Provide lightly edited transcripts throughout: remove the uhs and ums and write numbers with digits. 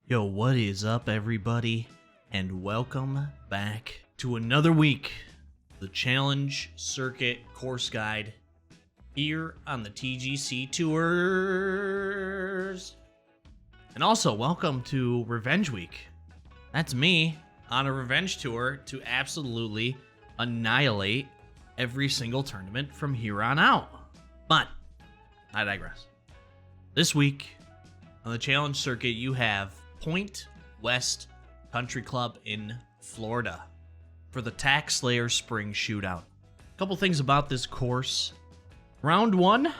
Yo, what is up, everybody? And welcome back to another week of the Challenge Circuit Course Guide here on the TGC Tours. And also, welcome to Revenge Week. That's me on a revenge tour to absolutely annihilate every single tournament from here on out. But I digress. This week on the Challenge Circuit, you have Pointe West Country Club in Florida for the Tax Slayer Spring Shootout. A couple things about this course. Round one,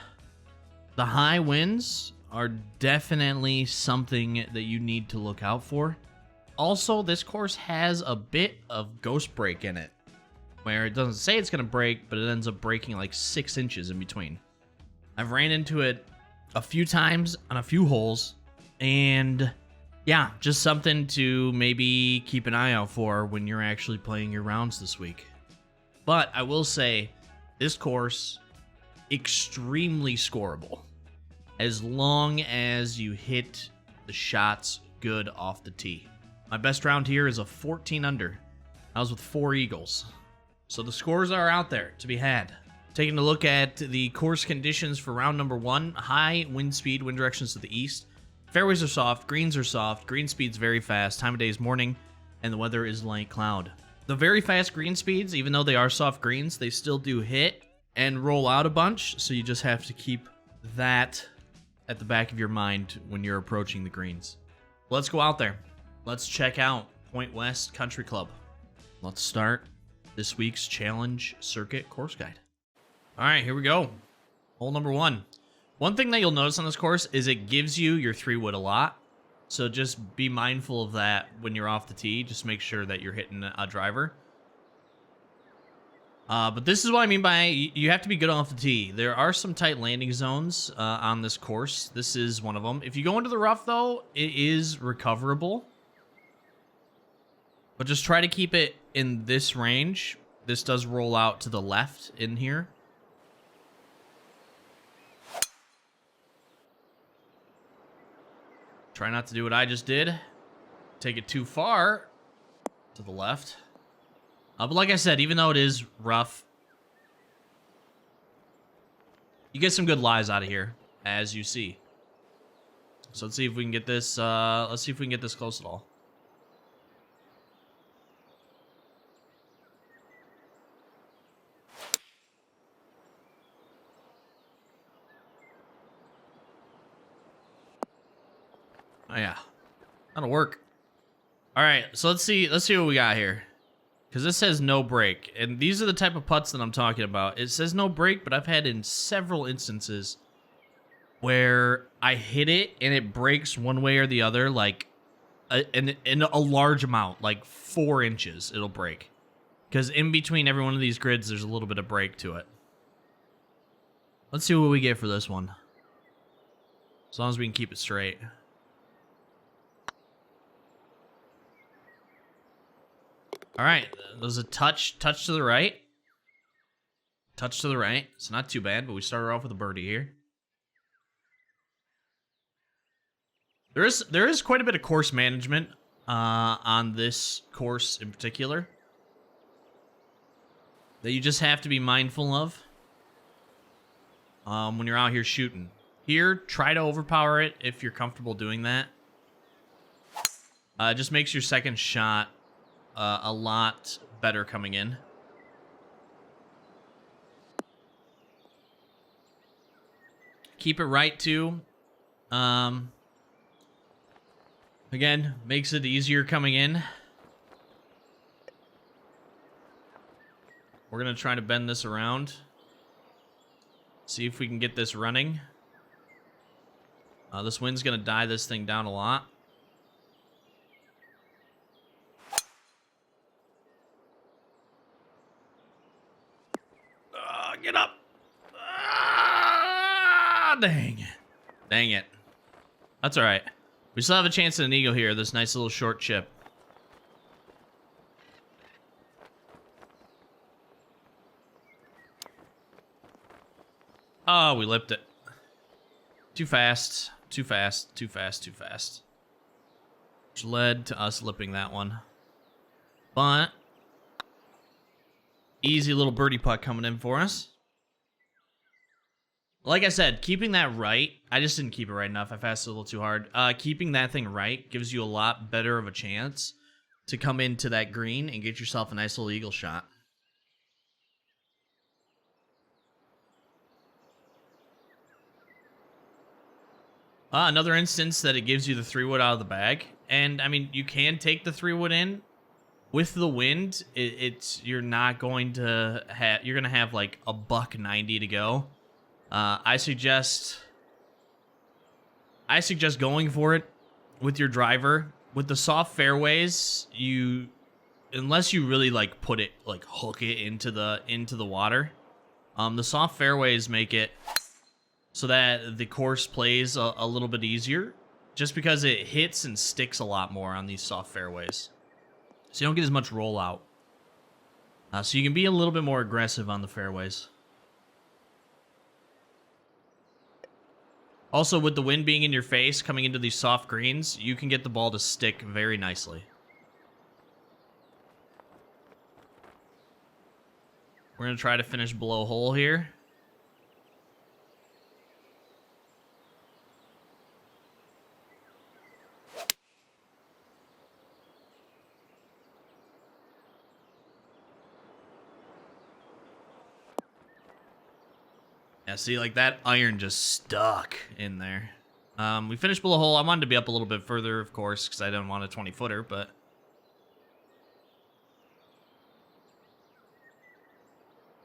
the high winds are definitely something that you need to look out for. Also, this course has a bit of ghost break in it, where it doesn't say it's going to break, but it ends up breaking like 6 inches in between. I've ran into it a few times on a few holes, and yeah, just something to maybe keep an eye out for when you're actually playing your rounds this week. But I will say, this course, extremely scoreable. As long as you hit the shots good off the tee. My best round here is a 14 under. I was with 4 eagles. So the scores are out there to be had. Taking a look at the course conditions for round number 1. High wind speed, wind directions to the east. Fairways are soft, greens are soft, green speed's very fast, time of day is morning, and the weather is light cloud. The very fast green speeds, even though they are soft greens, they still do hit and roll out a bunch, so you just have to keep that at the back of your mind when you're approaching the greens. Let's go out there. Let's check out Pointe West Country Club. Let's start this week's Challenge Circuit Course Guide. All right, here we go. Hole number 1. One thing that you'll notice on this course is it gives you your 3-wood a lot. So just be mindful of that when you're off the tee. Just make sure that you're hitting a driver. But this is what I mean by you have to be good off the tee. There are some tight landing zones on this course. This is one of them. If you go into the rough, though, it is recoverable. But just try to keep it in this range. This does roll out to the left in here. Try not to do what I just did. Take it too far to the left. But like I said, even though it is rough, you get some good lies out of here, as you see. So let's see if we can get this. Let's see if we can get this close at all. Oh yeah, that'll work. All right, so let's see what we got here, because this says no break, and these are the type of putts that I'm talking about. It says no break, but I've had in several instances where I hit it and it breaks one way or the other, like in a large amount, like 4 inches. It'll break because in between every one of these grids, there's a little bit of break to it. Let's see what we get for this one, as long as we can keep it straight. All right, there's a touch to the right. Touch to the right. It's not too bad, but we started off with a birdie here. There is quite a bit of course management on this course in particular that you just have to be mindful of when you're out here shooting. Here, try to overpower it if you're comfortable doing that. It just makes your second shot a lot better coming in. Keep it right too. Again, makes it easier coming in. We're gonna try to bend this around. See if we can get this running. This wind's gonna die this thing down a lot. Get up. Ah, dang it. That's all right. We still have a chance at an eagle here. This nice little short chip. Oh, we lipped it. Too fast. Too fast. Too fast. Too fast. which led to us lipping that one. But easy little birdie putt coming in for us. Like I said, keeping that right, I just didn't keep it right enough. I fasted a little too hard. Keeping that thing right gives you a lot better of a chance to come into that green and get yourself a nice little eagle shot. Another instance that it gives you the 3-wood out of the bag. And, I mean, you can take the 3-wood in. With the wind, you're not going to have... You're going to have, like, a $190 to go. I suggest going for it with your driver. With the soft fairways, unless you really, like, put it, like, hook it into the water, the soft fairways make it so that the course plays a little bit easier, just because it hits and sticks a lot more on these soft fairways. So you don't get as much rollout. So you can be a little bit more aggressive on the fairways. Also, with the wind being in your face, coming into these soft greens, you can get the ball to stick very nicely. We're going to try to finish below hole here. Yeah, see, like that iron just stuck in there. We finished below hole. I wanted to be up a little bit further, of course, because I didn't want a 20-footer, but...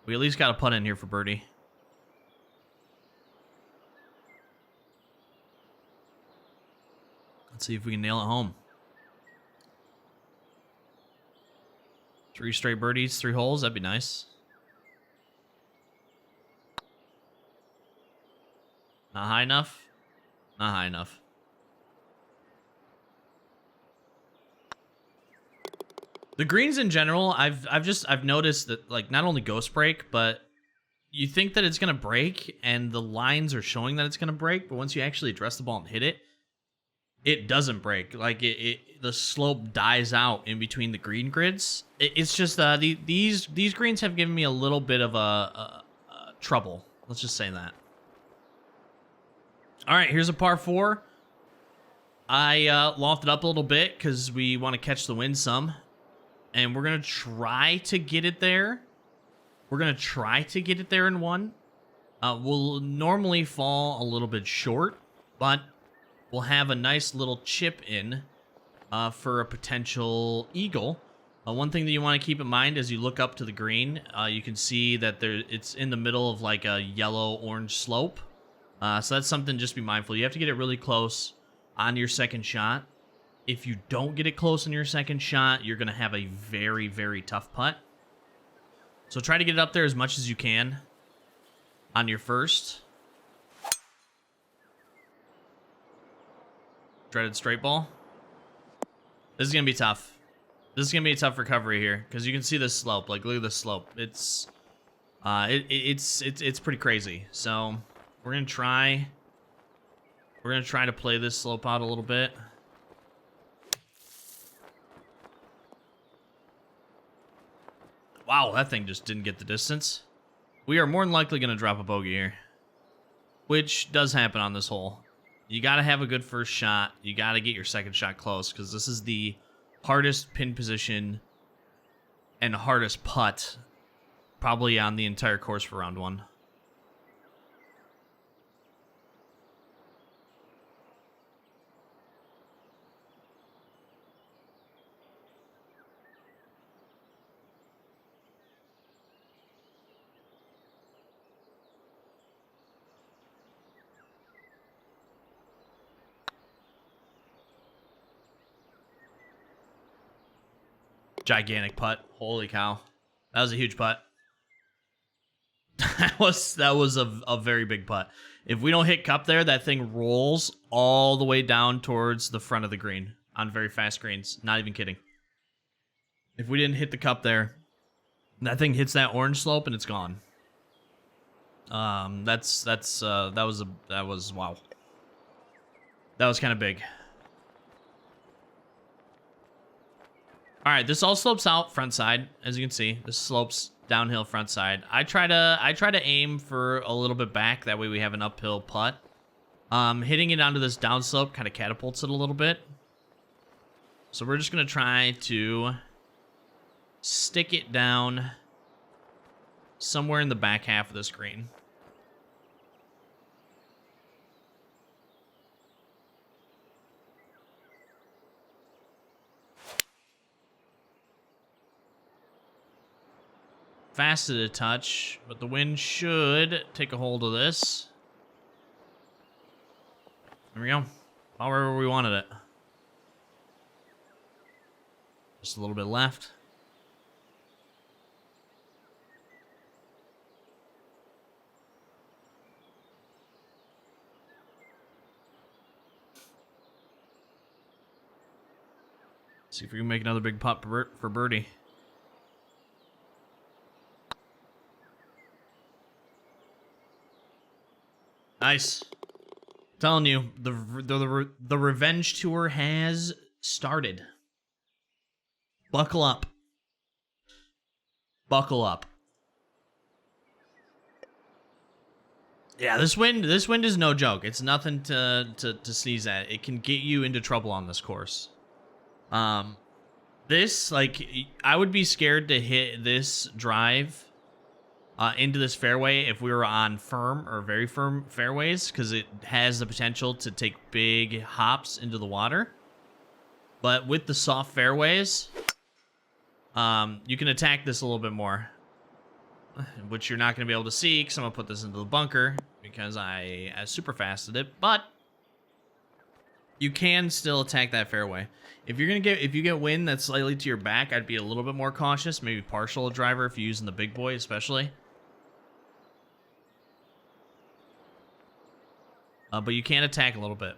we at least got a putt in here for birdie. Let's see if we can nail it home. 3 straight birdies, 3 holes. That'd be nice. Not high enough? Not high enough. The greens in general, I've noticed that, like, not only ghost break, but you think that it's gonna break, and the lines are showing that it's gonna break, but once you actually address the ball and hit it, it doesn't break. Like the slope dies out in between the green grids. It's just these greens have given me a little bit of a trouble. Let's just say that. All right, here's a par 4. I lofted up a little bit because we want to catch the wind some. And we're going to try to get it there. We're going to try to get it there in 1. We'll normally fall a little bit short, but we'll have a nice little chip in for a potential eagle. One thing that you want to keep in mind as you look up to the green, you can see that it's in the middle of like a yellow-orange slope. So that's something just be mindful. You have to get it really close on your second shot. If you don't get it close on your second shot, you're going to have a very, very tough putt. So try to get it up there as much as you can on your first. Dreaded straight ball. This is going to be tough. This is going to be a tough recovery here because you can see this slope. Like, look at this slope. It's pretty crazy. So we're going to try to play this slope out a little bit. Wow, that thing just didn't get the distance. We are more than likely going to drop a bogey here, which does happen on this hole. You got to have a good first shot. You got to get your second shot close because this is the hardest pin position and hardest putt probably on the entire course for round 1. Gigantic putt. Holy cow. That was a huge putt. that was a very big putt. If we don't hit cup there, that thing rolls all the way down towards the front of the green on very fast greens. Not even kidding. If we didn't hit the cup there, that thing hits that orange slope and it's gone. That was wow. That was kind of big. All right, this all slopes out front side, as you can see. This slopes downhill front side. I try to aim for a little bit back. That way we have an uphill putt. Hitting it onto this downslope kind of catapults it a little bit. So we're just gonna try to stick it down somewhere in the back half of the screen. Fasted a touch, but the wind should take a hold of this. There we go. About wherever we wanted it. Just a little bit left. See if we can make another big putt for birdie. Nice. Telling you, the revenge tour has started. Buckle up. Buckle up. Yeah, this wind is no joke. It's nothing to sneeze at. It can get you into trouble on this course. This, like, I would be scared to hit this drive into this fairway if we were on firm or very firm fairways, because it has the potential to take big hops into the water. But with the soft fairways, you can attack this a little bit more, which you're not going to be able to see because I'm going to put this into the bunker because I super fasted it. But you can still attack that fairway. If you get wind that's slightly to your back, I'd be a little bit more cautious. Maybe partial a driver if you're using the big boy, especially. But you can attack a little bit.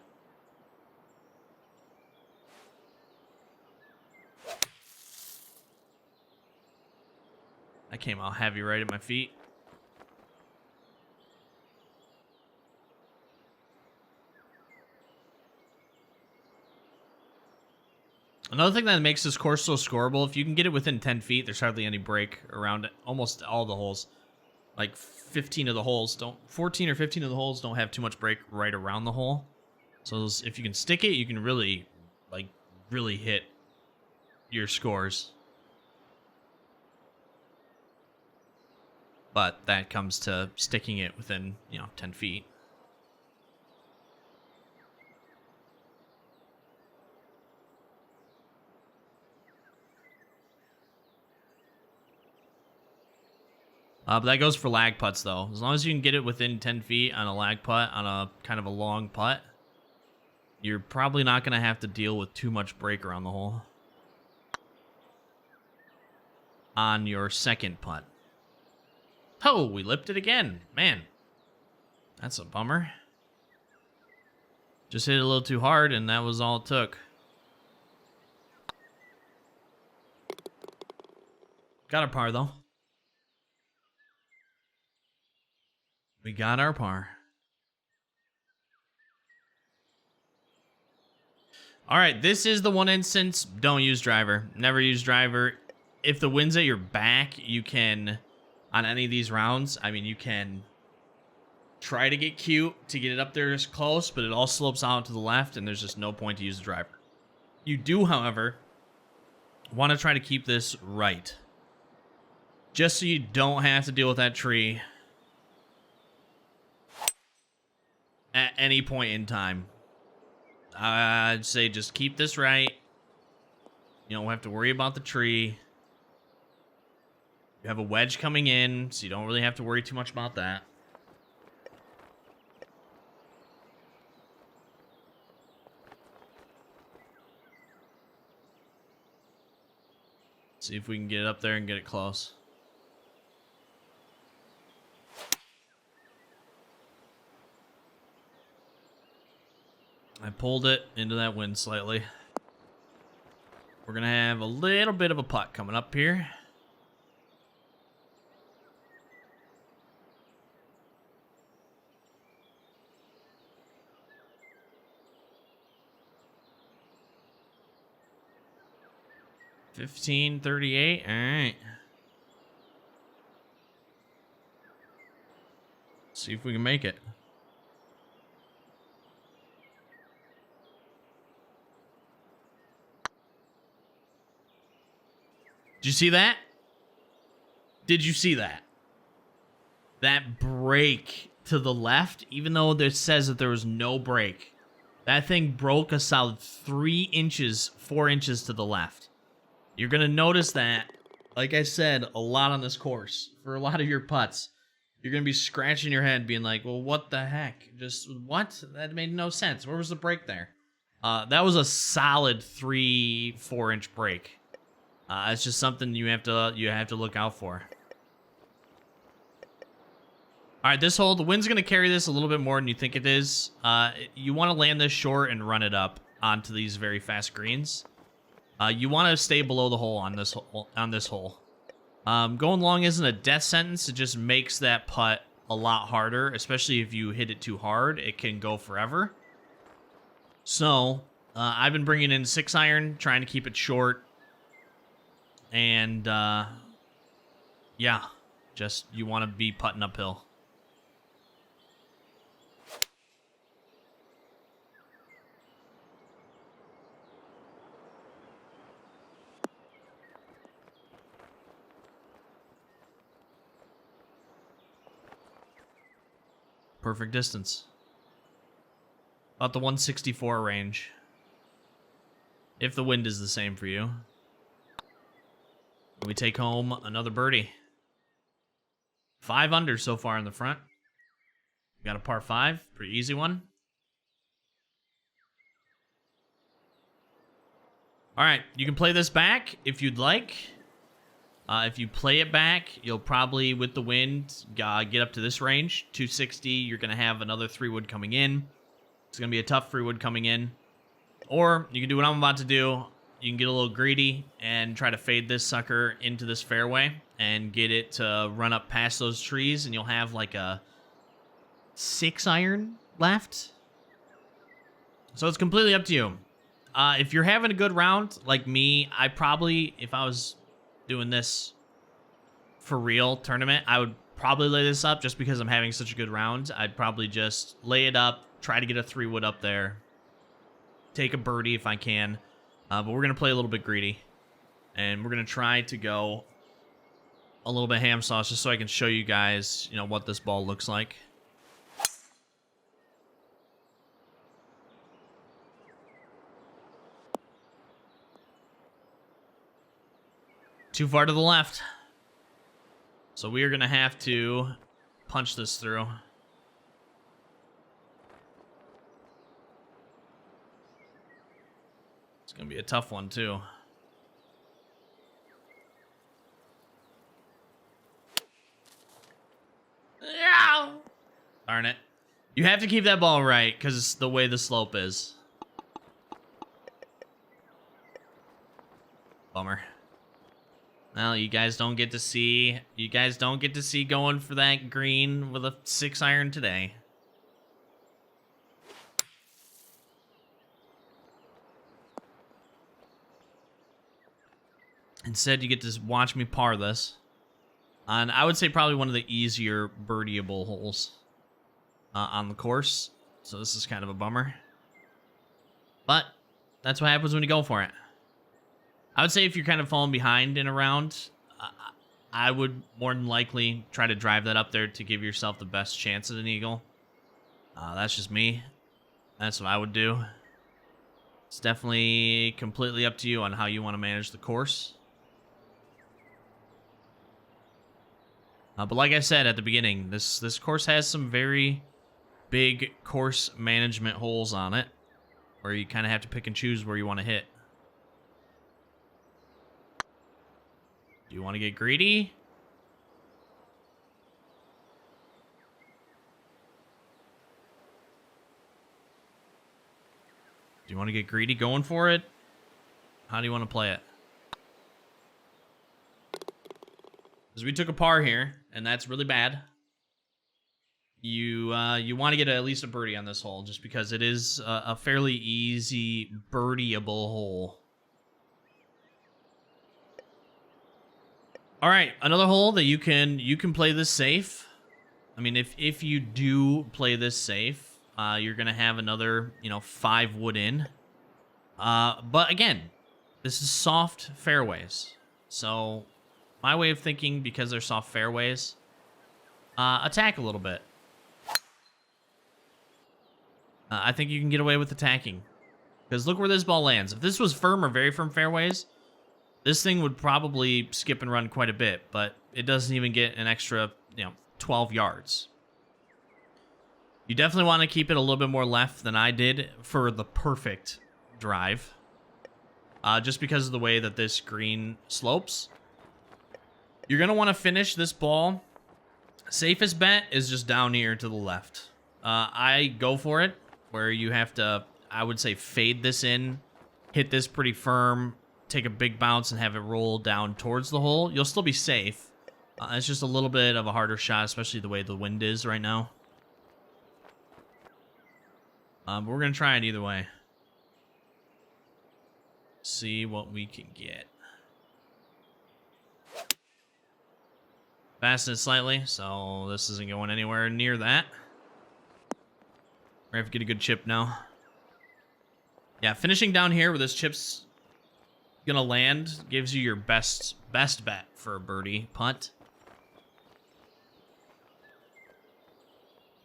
I came out heavy right at my feet. Another thing that makes this course so scoreable, if you can get it within 10 feet, there's hardly any break around it. Almost all the holes. Like 15 of the holes don't, 14 or 15 of the holes don't have too much break right around the hole. So if you can stick it, you can really, like, really hit your scores. But that comes to sticking it within, 10 feet. But that goes for lag putts, though. As long as you can get it within 10 feet on a lag putt, on a kind of a long putt, you're probably not going to have to deal with too much break around the hole on your second putt. Oh, we lipped it again. Man, that's a bummer. Just hit it a little too hard, and that was all it took. Got a par, though. We got our par. All right, this is the one instance. Don't use driver. Never use driver. If the wind's at your back, you can, on any of these rounds, I mean, you can try to get cute to get it up there as close, but it all slopes out to the left, and there's just no point to use the driver. You do, however, want to try to keep this right, just so you don't have to deal with that tree at any point in time. I'd say just keep this right. You don't have to worry about the tree. You have a wedge coming in, so you don't really have to worry too much about that. See if we can get it up there and get it close. I pulled it into that wind slightly. We're going to have a little bit of a putt coming up here. 1538. All right. See if we can make it. Did you see that? Did you see that? That break to the left, even though it says that there was no break, that thing broke a solid 3 inches, 4 inches to the left. You're going to notice that, like I said, a lot on this course. For a lot of your putts, you're going to be scratching your head being like, well, what the heck? Just what? That made no sense. Where was the break there? That was a solid 3-4 inch break. It's just something you have to look out for. All right, this hole, the wind's going to carry this a little bit more than you think it is. You want to land this short and run it up onto these very fast greens. You want to stay below the hole on this hole. Going long isn't a death sentence. It just makes that putt a lot harder, especially if you hit it too hard. It can go forever. So, I've been bringing in 6-iron, trying to keep it short. And, yeah, just you want to be putting uphill. Perfect distance. About the 164 range. If the wind is the same for you. We take home another birdie. 5 under so far in the front. We got a par 5. Pretty easy one. Alright, you can play this back if you'd like. If you play it back, you'll probably, with the wind, get up to this range. 260, you're going to have another 3-wood coming in. It's going to be a tough 3-wood coming in. Or, you can do what I'm about to do. You can get a little greedy and try to fade this sucker into this fairway and get it to run up past those trees, and you'll have like a 6-iron left. So it's completely up to you. If you're having a good round, like me, I probably, if I was doing this for real tournament, I would probably lay this up just because I'm having such a good round. I'd probably just lay it up, try to get a 3-wood up there, take a birdie if I can. But we're going to play a little bit greedy. And we're going to try to go a little bit ham sauce just so I can show you guys, what this ball looks like. Too far to the left. So we are going to have to punch this through. It's going to be a tough one, too. Yeah. Darn it. You have to keep that ball right because it's the way the slope is. Bummer. Well, you guys don't get to see going for that green with a 6-iron today. Instead, you get to watch me par this on, I would say, probably one of the easier birdieable holes on the course. So this is kind of a bummer. But that's what happens when you go for it. I would say if you're kind of falling behind in a round, I would more than likely try to drive that up there to give yourself the best chance at an eagle. That's just me. That's what I would do. It's definitely completely up to you on how you want to manage the course. But like I said at the beginning, this course has some very big course management holes on it, where you kind of have to pick and choose where you want to hit. Do you want to get greedy? Do you want to get greedy going for it? How do you want to play it? Because we took a par here, and that's really bad. You want to get at least a birdie on this hole, just because it is a fairly easy birdieable hole. All right, another hole that you can play this safe. I mean, if you do play this safe, you're gonna have another 5 wood in. But again, this is soft fairways. So my way of thinking, because they're soft fairways, attack a little bit. I think you can get away with attacking. Because look where this ball lands. If this was firm or very firm fairways, this thing would probably skip and run quite a bit, but it doesn't even get an extra, 12 yards. You definitely want to keep it a little bit more left than I did for the perfect drive. Just because of the way that this green slopes. You're going to want to finish this ball. Safest bet is just down here to the left. I go for it, where you have to, I would say, fade this in, hit this pretty firm, take a big bounce and have it roll down towards the hole. You'll still be safe. It's just a little bit of a harder shot, especially the way the wind is right now. But we're going to try it either way. See what we can get. Fasten it slightly, so this isn't going anywhere near that. We're going to have to get a good chip now. Yeah, finishing down here where this chip's gonna land gives you your best bet for a birdie putt.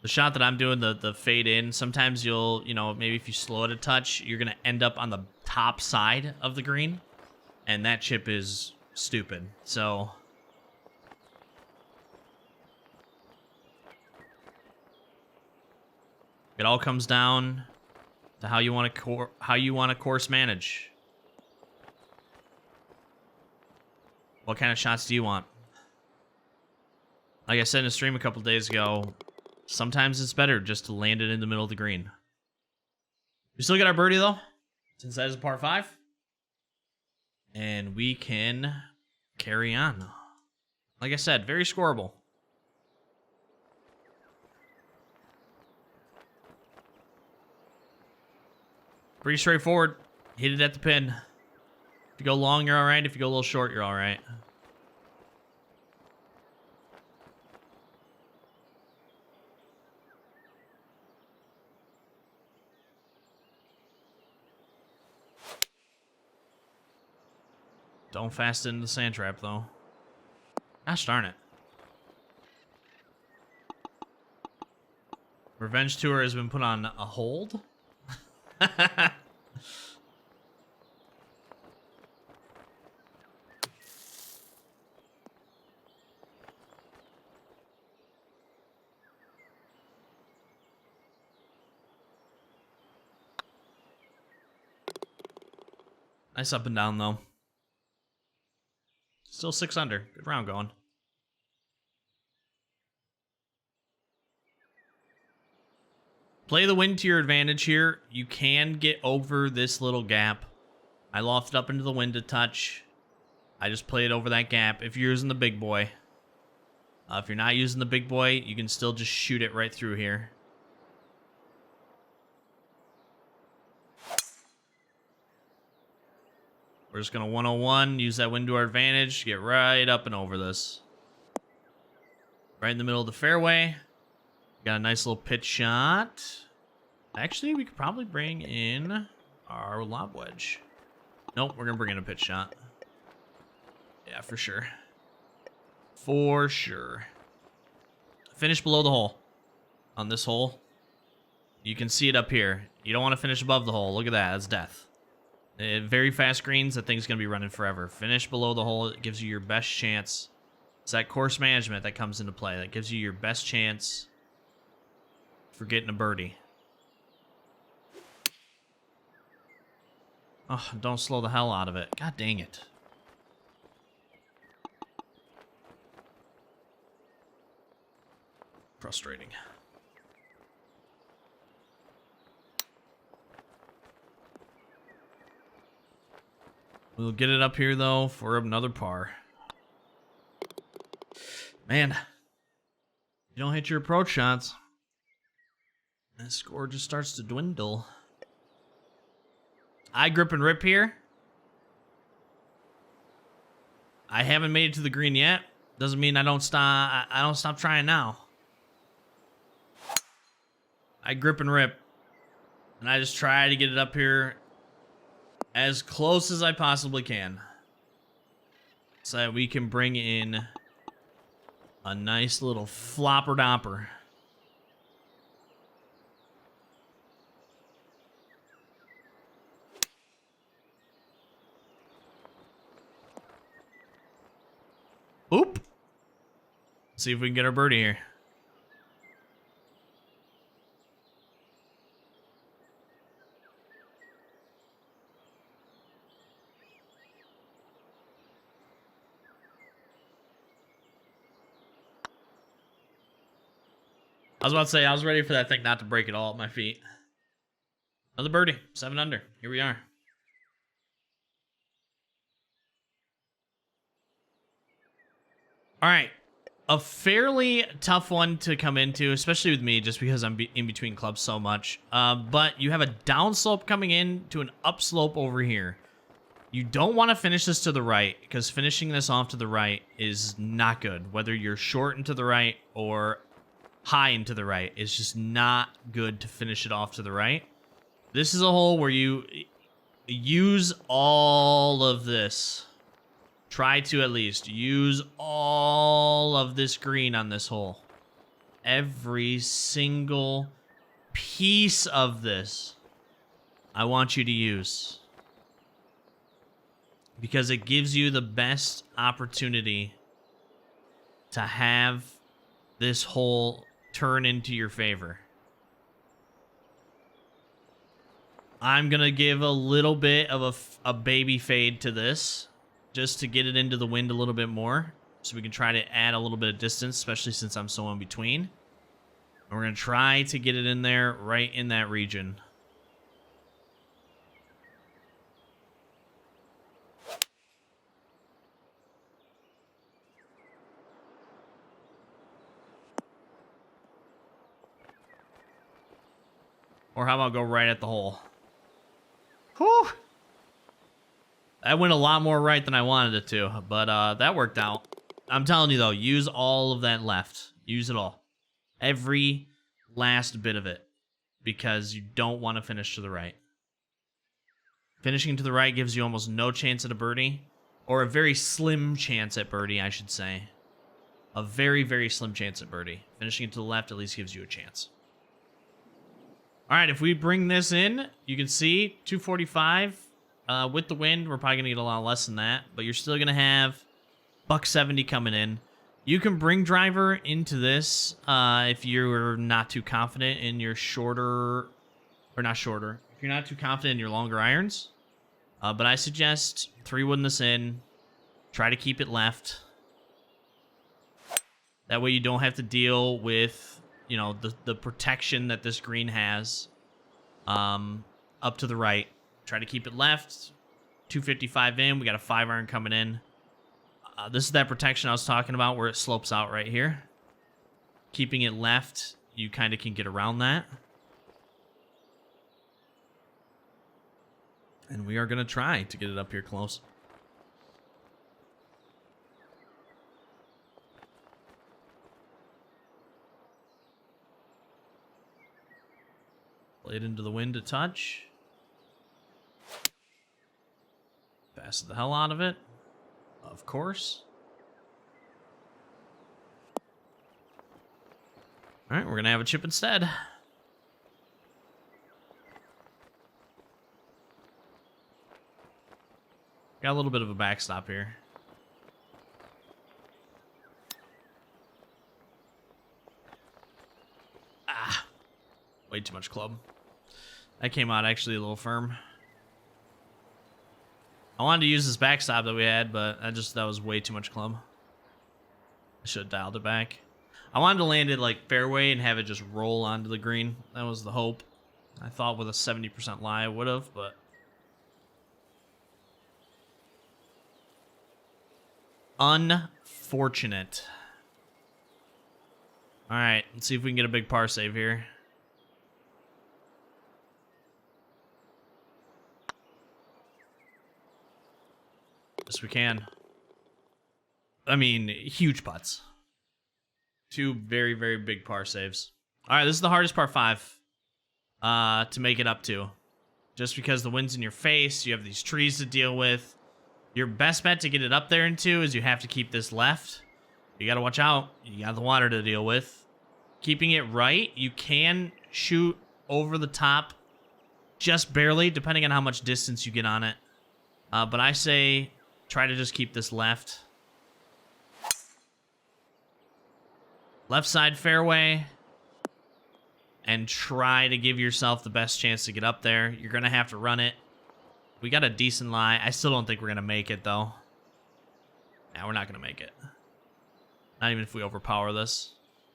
The shot that I'm doing, the fade in, sometimes you'll, maybe if you slow it a touch, you're gonna end up on the top side of the green, and that chip is stupid. So it all comes down to how you want to course manage. What kind of shots do you want? Like I said in a stream a couple days ago, sometimes it's better just to land it in the middle of the green. We still get our birdie though, since that is a par 5. And we can carry on. Like I said, very scoreable. Pretty straightforward. Hit it at the pin. If you go long, you're all right. If you go a little short, you're all right. Don't fast into the sand trap, though. Gosh darn it. Revenge Tour has been put on a hold. Nice up and down, though. Still 6 under. Good round going. Play the wind to your advantage here. You can get over this little gap. I lofted up into the wind a touch. I just played over that gap. If you're using the big boy. If you're not using the big boy, you can still just shoot it right through here. We're just going to 101, use that wind to our advantage, get right up and over this. Right in the middle of the fairway. Got a nice little pitch shot. Actually, we could probably bring in our lob wedge. Nope, we're going to bring in a pitch shot. Yeah, for sure. For sure. Finish below the hole. On this hole. You can see it up here. You don't want to finish above the hole. Look at that. That's death. Very fast greens, that thing's going to be running forever. Finish below the hole. It gives you your best chance. It's that course management that comes into play. That gives you your best chance for getting a birdie. Oh, don't slow the hell out of it. God dang it. Frustrating. We'll get it up here, though, for another par. Man, you don't hit your approach shots, that score just starts to dwindle. I grip and rip here. I haven't made it to the green yet. Doesn't mean I don't stop. I don't stop trying now. I grip and rip, and I just try to get it up here as close as I possibly can, so that we can bring in a nice little flopper dopper. Oop. See if we can get our birdie here. I was about to say, I was ready for that thing not to break at all at my feet. Another birdie, 7 under. Here we are. All right. A fairly tough one to come into, especially with me, just because I'm in between clubs so much. But you have a downslope coming in to an upslope over here. You don't want to finish this to the right, because finishing this off to the right is not good. Whether you're short and to the right or high and to the right, it's just not good to finish it off to the right. This is a hole where you use all of this. Try to at least use all of this green on this hole. Every single piece of this, I want you to use. Because it gives you the best opportunity to have this hole turn into your favor. I'm going to give a little bit of a baby fade to this, just to get it into the wind a little bit more, so we can try to add a little bit of distance, especially since I'm so in between. And we're going to try to get it in there, right in that region. Or how about go right at the hole? Whew! That went a lot more right than I wanted it to, but that worked out. I'm telling you, though, use all of that left. Use it all. Every last bit of it. Because you don't want to finish to the right. Finishing to the right gives you almost no chance at a birdie. Or a very slim chance at birdie, I should say. A very, very slim chance at birdie. Finishing to the left at least gives you a chance. Alright, if we bring this in, you can see 245. With the wind, we're probably going to get a lot less than that, but you're still going to have $170 coming in. You can bring driver into this if you're not too confident in your shorter, or not shorter, if you're not too confident in your longer irons. But I suggest 3-wooding this in. Try to keep it left. That way you don't have to deal with, you know, the protection that this green has up to the right. Try to keep it left. 255 in. We got a 5-iron coming in. This is that protection I was talking about where it slopes out right here. Keeping it left, you kind of can get around that. And we are going to try to get it up here close. Play it into the wind to touch. Pass the hell out of it. Of course. All right, we're going to have a chip instead. Got a little bit of a backstop here. Ah, way too much club. That came out actually a little firm. I wanted to use this backstop that we had, but that was way too much club. I should have dialed it back. I wanted to land it like fairway and have it just roll onto the green. That was the hope. I thought with a 70% lie I would have, but unfortunate. All right, let's see if we can get a big par save here. Yes, we can. I mean, huge putts. 2 very, very big par saves. All right, this is the hardest par 5 to make it up to. Just because the wind's in your face, you have these trees to deal with. Your best bet to get it up there into is you have to keep this left. You got to watch out. You got the water to deal with. Keeping it right, you can shoot over the top just barely, depending on how much distance you get on it. But I say try to just keep this left. Left side fairway. And try to give yourself the best chance to get up there. You're going to have to run it. We got a decent lie. I still don't think we're going to make it, though. Nah, we're not going to make it. Not even if we overpower this.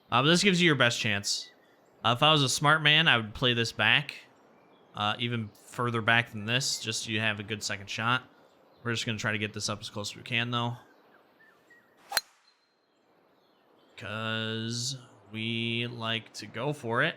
But this gives you your best chance. If I was a smart man, I would play this back. Even further back than this, just so you have a good second shot. We're just going to try to get this up as close as we can, though. Because we like to go for it.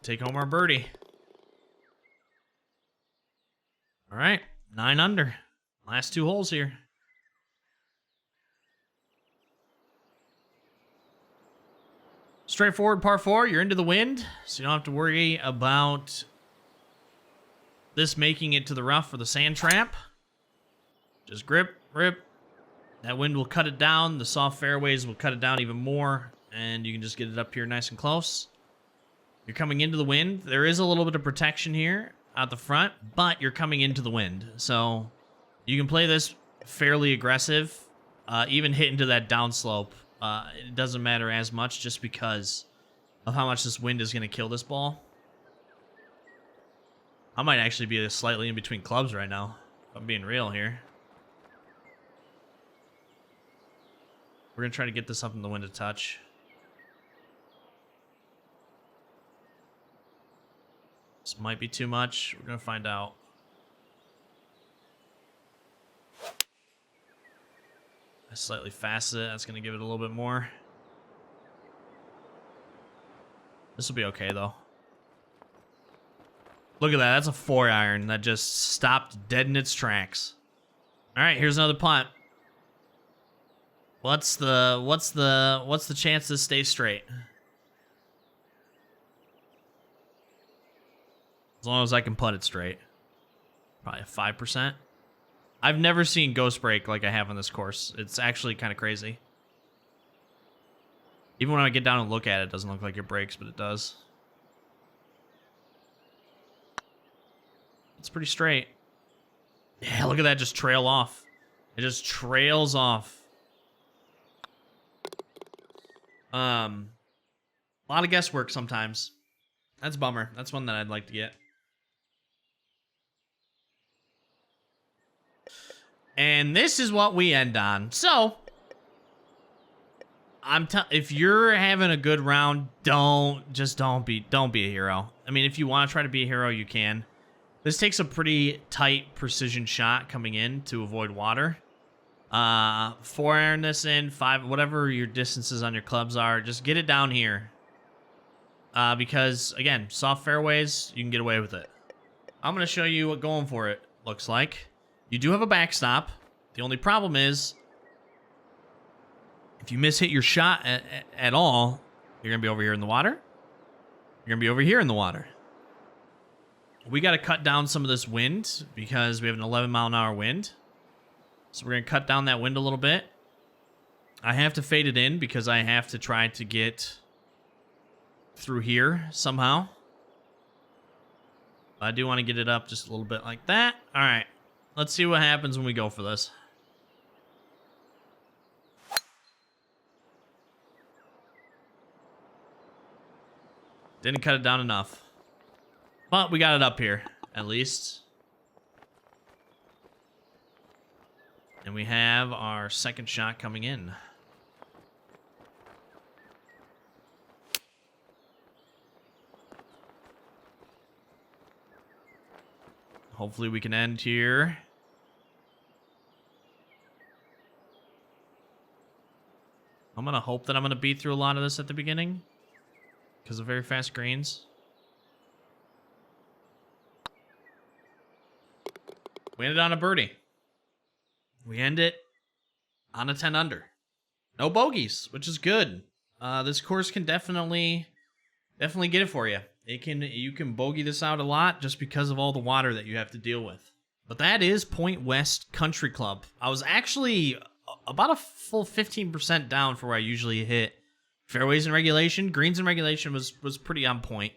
Take home our birdie. All right, 9 under. Last 2 holes here. Straightforward par 4. You're into the wind, so you don't have to worry about this making it to the rough or the sand trap. Just grip, rip. That wind will cut it down. The soft fairways will cut it down even more, and you can just get it up here nice and close. You're coming into the wind. There is a little bit of protection here out the front, but you're coming into the wind. So you can play this fairly aggressive, even hit into that downslope. It doesn't matter as much just because of how much this wind is going to kill this ball. I might actually be slightly in between clubs right now, if I'm being real here. We're going to try to get this up in the wind a touch. This might be too much. We're going to find out. I slightly fasten it. That's going to give it a little bit more. This will be okay, though. Look at that. That's a 4-iron that just stopped dead in its tracks. All right, here's another punt. What's the chance this stays straight? As long as I can putt it straight. Probably 5%. I've never seen ghost break like I have on this course. It's actually kind of crazy. Even when I get down and look at it, it doesn't look like it breaks, but it does. It's pretty straight. Yeah, look at that just trail off. It just trails off. A lot of guesswork sometimes. That's a bummer. That's one that I'd like to get. And this is what we end on. So, if you're having a good round, don't be a hero. I mean, if you want to try to be a hero, you can. This takes a pretty tight precision shot coming in to avoid water. 4-iron this in, 5, whatever your distances on your clubs are, just get it down here. Because again, soft fairways, you can get away with it. I'm going to show you what going for it looks like. You do have a backstop. The only problem is, if you miss hit your shot at all, you're going to be over here in the water. You're going to be over here in the water. We got to cut down some of this wind because we have an 11-mile-an-hour wind. So we're going to cut down that wind a little bit. I have to fade it in because I have to try to get through here somehow. I do want to get it up just a little bit like that. All right. Let's see what happens when we go for this. Didn't cut it down enough. But we got it up here, at least. And we have our second shot coming in. Hopefully we can end here. I'm going to hope that I'm going to beat through a lot of this at the beginning because of very fast greens. We ended on a birdie. We end it on a 10 under. No bogeys, which is good. This course can definitely get it for you. You can bogey this out a lot just because of all the water that you have to deal with. But that is Pointe West Country Club. I was actually about a full 15% down for where I usually hit. Fairways in regulation, greens in regulation was pretty on point.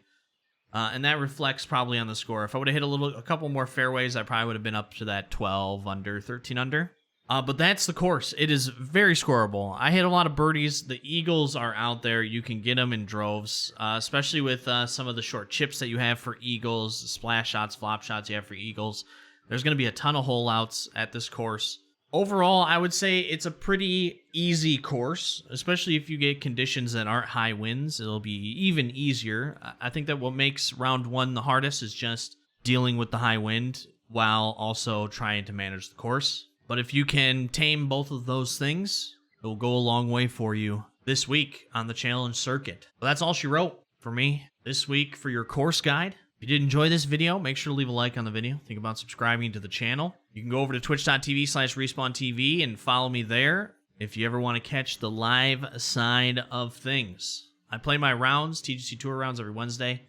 And that reflects probably on the score. If I would have hit a couple more fairways, I probably would have been up to that 12 under, 13 under. But that's the course. It is very scoreable. I hit a lot of birdies. The eagles are out there. You can get them in droves, especially with some of the short chips that you have for eagles, splash shots, flop shots you have for eagles. There's going to be a ton of hole outs at this course. Overall, I would say it's a pretty easy course, especially if you get conditions that aren't high winds. It'll be even easier. I think that what makes round one the hardest is just dealing with the high wind while also trying to manage the course. But if you can tame both of those things, it will go a long way for you this week on the challenge circuit. Well, that's all she wrote for me this week for your course guide. If you did enjoy this video, make sure to leave a like on the video. Think about subscribing to the channel. You can go over to twitch.tv/respawntv and follow me there if you ever want to catch the live side of things. I play my rounds, TGC Tour rounds, every Wednesday,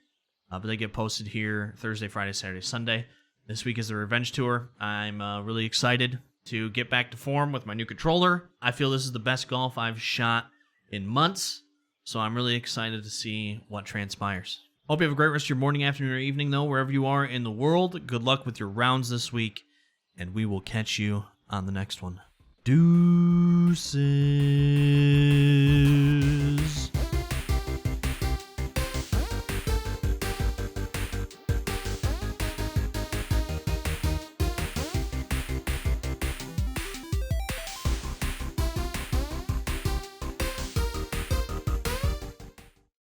but they get posted here Thursday, Friday, Saturday, Sunday. This week is the Revenge Tour. I'm really excited to get back to form with my new controller. I feel this is the best golf I've shot in months, so I'm really excited to see what transpires. Hope you have a great rest of your morning, afternoon, or evening, though, wherever you are in the world. Good luck with your rounds this week, and we will catch you on the next one. Deuces.